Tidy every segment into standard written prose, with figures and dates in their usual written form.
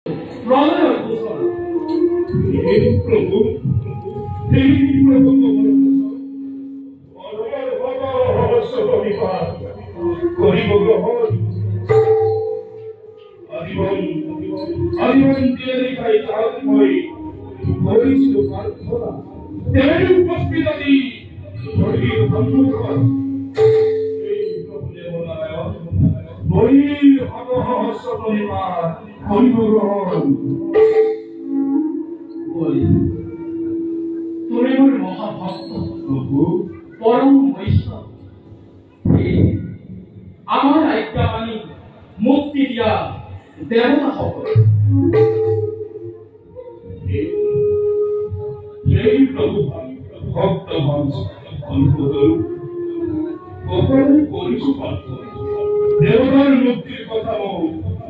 প্রলয় ঘোষণা হে প্রভু রহস্য পরিপাক করিব গ্রহণ আদিবন দিয়ে দেখাই তাৎময় করেছিল প্রার্থনা তেমনি উপস্থিত আছি ধরির ধন্যবাদ এই প্রভু দেবনারায়ণ বলির রহস্য পরিপাক করিব গ্রহণ বলি তুমি মোর মহাভক্ত প্রভু পরম বৈষ্ণব আমার আজ্ঞা মানি মুক্তি দিয়া দেবতা সকল এই প্রভু ভক্ত বংশ অন্তর কখনো করিস পার্থ দেবতার মুক্তির কথা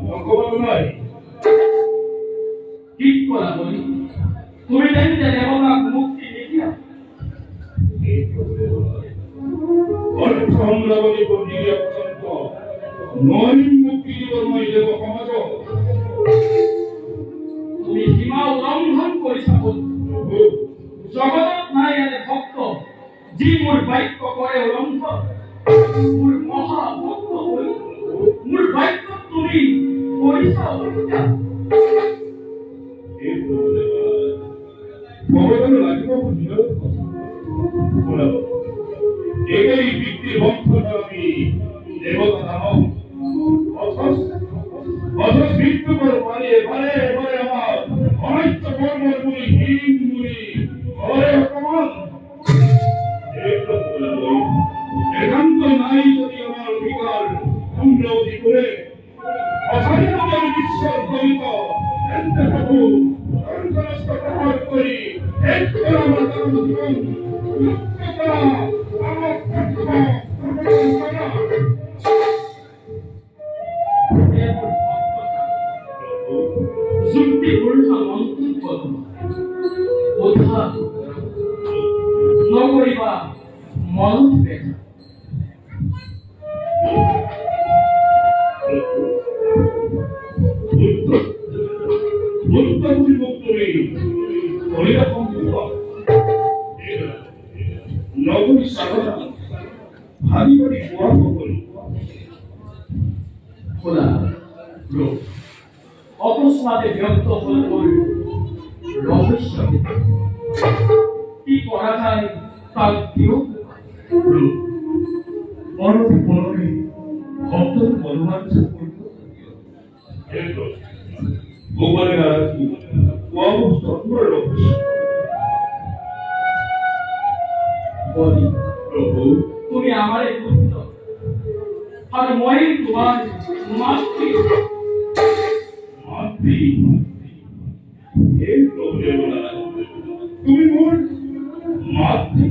ভগবান নয় ঠিক করা বলি তুমি জানিতে দেবতা মুক্তি দেখিয়া অর্থ অমরাবলী পণ্ডিত অত্যন্ত নয় মুক্তি জীবনময় দেব সমাজ তুমি সীমা উল্লঙ্ঘন করিস বন্ধু জগতত নাই এনে ভক্ত যি মোর বাক্য করে উল্লঙ্ঘন মোর মহাভক্ত হই মোর বাক্য তুমি করিস হত্যা এই প্রভু ভগবান লাগিব নিরব শোনাব এই ব্যক্তির বংশ আমি দেবতা নাম অথচ মৃত্যু করে পারে এবারে আমার অনিত্য কর্মের মুনি হীন মুনি ঘরে অপমান একান্ত নাই যদি আমার অধিকার উন্নতি করে অসাধারণ আমি ঈশ্বর দলিত এতে প্রভু সর্বনষ্ট প্রহার করি একটু আমার কর্ম জীবন যুক্তিপূর্ণ মন্তব্য বোধা নকরিবা মনত বেদা নগরী সাধনা ভারী ভারী প্রভাব করি খোলা লোক অকস্মাতে ব্যক্ত হল রহস্য কি করা যায় তার কেউ মনতে মনতে ভক্তর মনোমাঞ্চ করত গোপালের আরাধি অবস্থর রহস্য বলি প্রভু তুমি আমারে পুত্র আর মই তোমার মাতৃ মাতৃ হে প্রভু তুমি মোর মাতৃ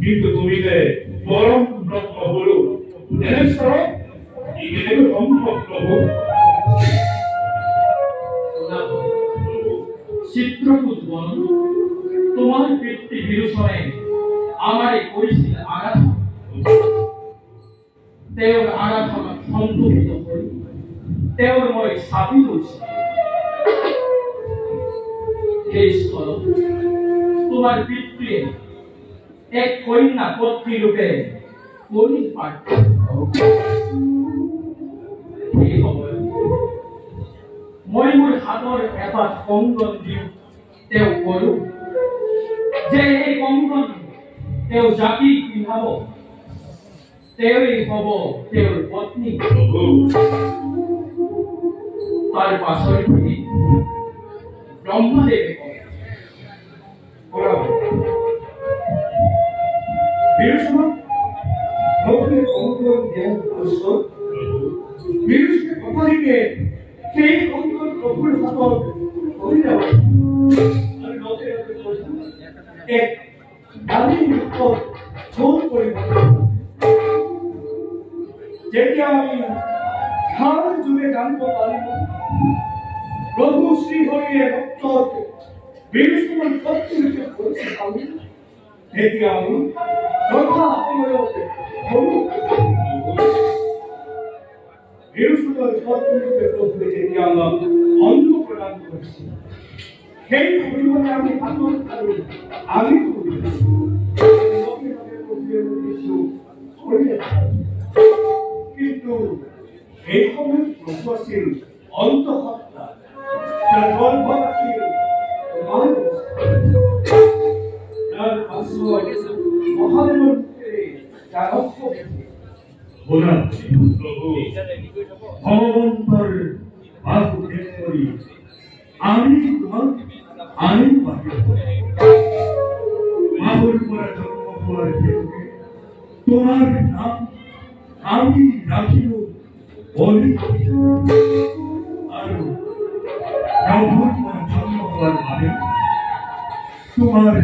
কিন্তু তুমি যে পরম ব্রহ্ম হলো এনেশ্বর ইংরেজি সম্ভব প্রভু চিত্রকূট বন তোমার পিতৃ বিরোচনে আমারে করেছিল আরাধনা তেওর আরাধনা সম্পূর্ণ হই তেওর মই সাবি হইছি এই স্থল তোমার পিতৃ এক কন্যা পত্নী রূপে করি পাঠ এই খবর মই মোৰ হাতৰ এটা কংকন দিওঁ তেওঁ কৰো যে এই কংকন তেওঁ জাতি পিন্ধাব তেওঁই হব তেওঁৰ পত্নী তাৰ পাছৰ ব্ৰহ্মদেৱে বিষ্ণু ভক্তের কঙ্কন জ্ঞান পুষ্ট বিষ্ণু কপালিকে সেই কঙ্কন প্রভুর হাতত ধরে দেওয়া আর লোকের এক দাবি উত্তর শোধ করে যেতিয়া আমি ধার জুড়ে জানতে পারিব প্রভু শ্রীহরিয়ে ভক্ত বিষ্ণুর পত্নীকে করেছে আমি তেতিয়া আমি যথা সময়তে বিষ্ণুর পত্নীকে প্রভু যেতিয়া কৰিছে সেই কৰিবলে আমি হাতত আৰু আমি কিন্তু এই সময়ত প্ৰভু আছিল অন্তঃসত্ত্বা যাৰ গৰ্ভত আছিল তাৰ পাছত মহাদেৱৰ মুখেৰে যাৰ অক্ষ ভগৱন্তৰ বাহু ভেদ কৰি আমি তোমাক আনি বাহিৰ বাহুৰ পৰা জন্ম হোৱাৰ হেতুকে তোমাৰ নাম আমি ৰাখিলো বলি আৰু প্ৰভুৰ পৰা জন্ম হোৱাৰ বাবে তোমাৰ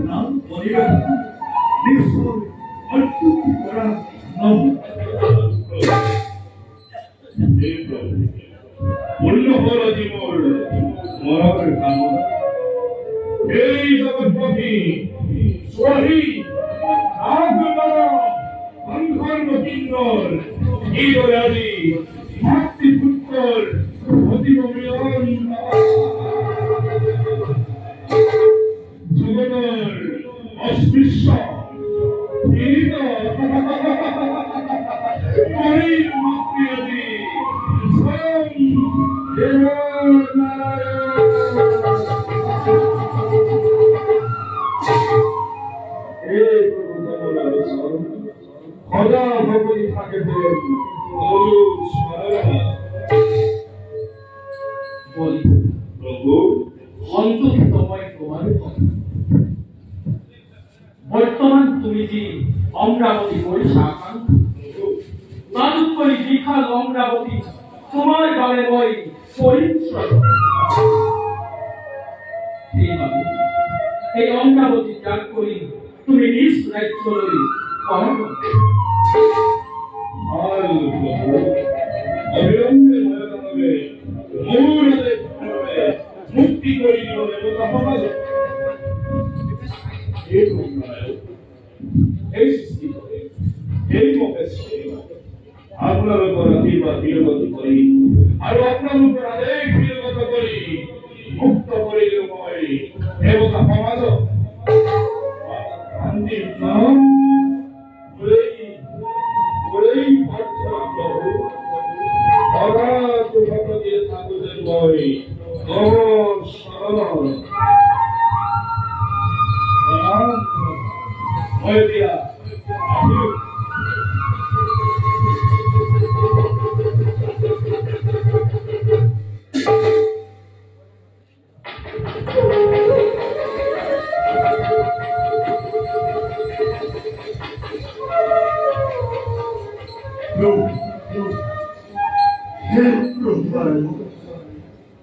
নাম বলি ৰাখি নিশ্চয় অত্যুক্তি কৰা পূর্ণ হল জীবন মরণ কামনা এই জগৎপতি সোহি ভক্তি পুত্র অতি মিলন জগতের অস্পৃশ্য বর্তমান তুমি যে অমরাবতী বরিশা তাদুপরি বিখাল অমরাবতী তোমার গালে বই এই অমরাবতী ত্যাগ করি তুমি নিজ রাজ্য লই মুক্তি করে এই সৃষ্টি করে এই মকে আপনার উপর আশীর্বাদ বিরগত করি আর আপনার উপর আদেশ বিরগত করি মুক্ত করে মই দেবতা সমাজ শান্তির নাম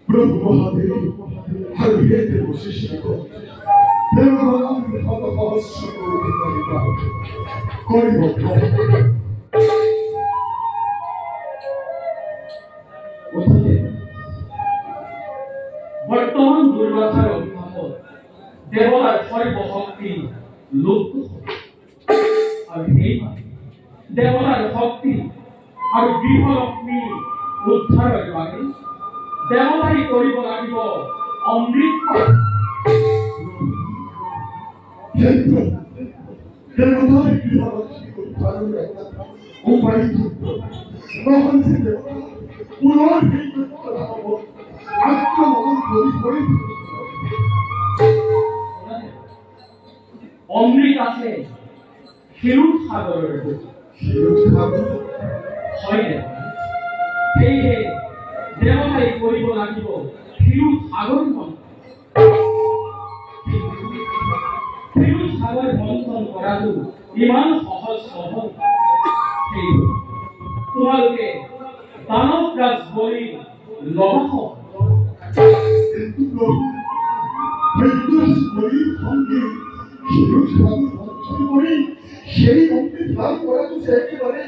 প্রভু মহাদেব হরিহেতে বসিষ্ঠ দেবগণ ভগবৎস করিব বর্তমান দুর্বাসার অভিভাবক দেবতার সর্বশক্তি লুপ্ত আর এই দেবতার শক্তি আর গৃহলক্ষ্মী উদ্ধারের বাবে দেবতাই কৰিব লাগিব অমৃত দেবতাৰ গৃহলক্ষ্মী উদ্ধাৰেৰ উপায় নহল যে দেবতা পুনৰ সেই আক্ৰমণ কৰি অমৃত আছে ক্ষীৰোদ সাগৰৰ হয় সেয়ে দেবতাই কৰিব লাগিব ক্ষীৰোদ সাগৰ ক্ষীৰোদ সাগৰ মন্থন কৰাটো ইমান সহজ নহয় তোমালোকে দানৱৰাজ বলি লগাব সেই অমৃত লাভ কৰাটো যে একেবাৰে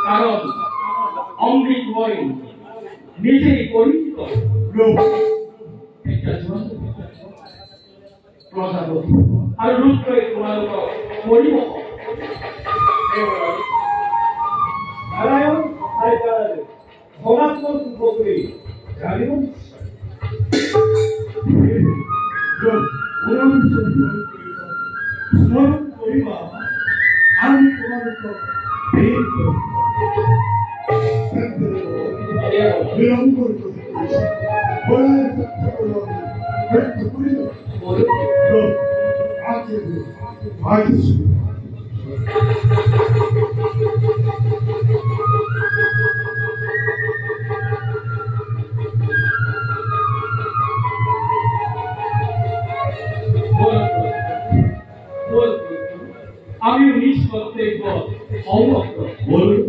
কাৰণ অমৃত বই নিজেই পৰিচিত প্ৰজাপতি আৰ ৰুদ্ৰই তোমালোকক কৰিব জানি না স্মরণ করিবা আমি তোমার উপর প্রেম করি বিলম্বর করেছি বলার চেষ্টা করো ব্যর্থ করিল আগে আগে আমি নিষ্কর্তব্য অবক্ত বলুন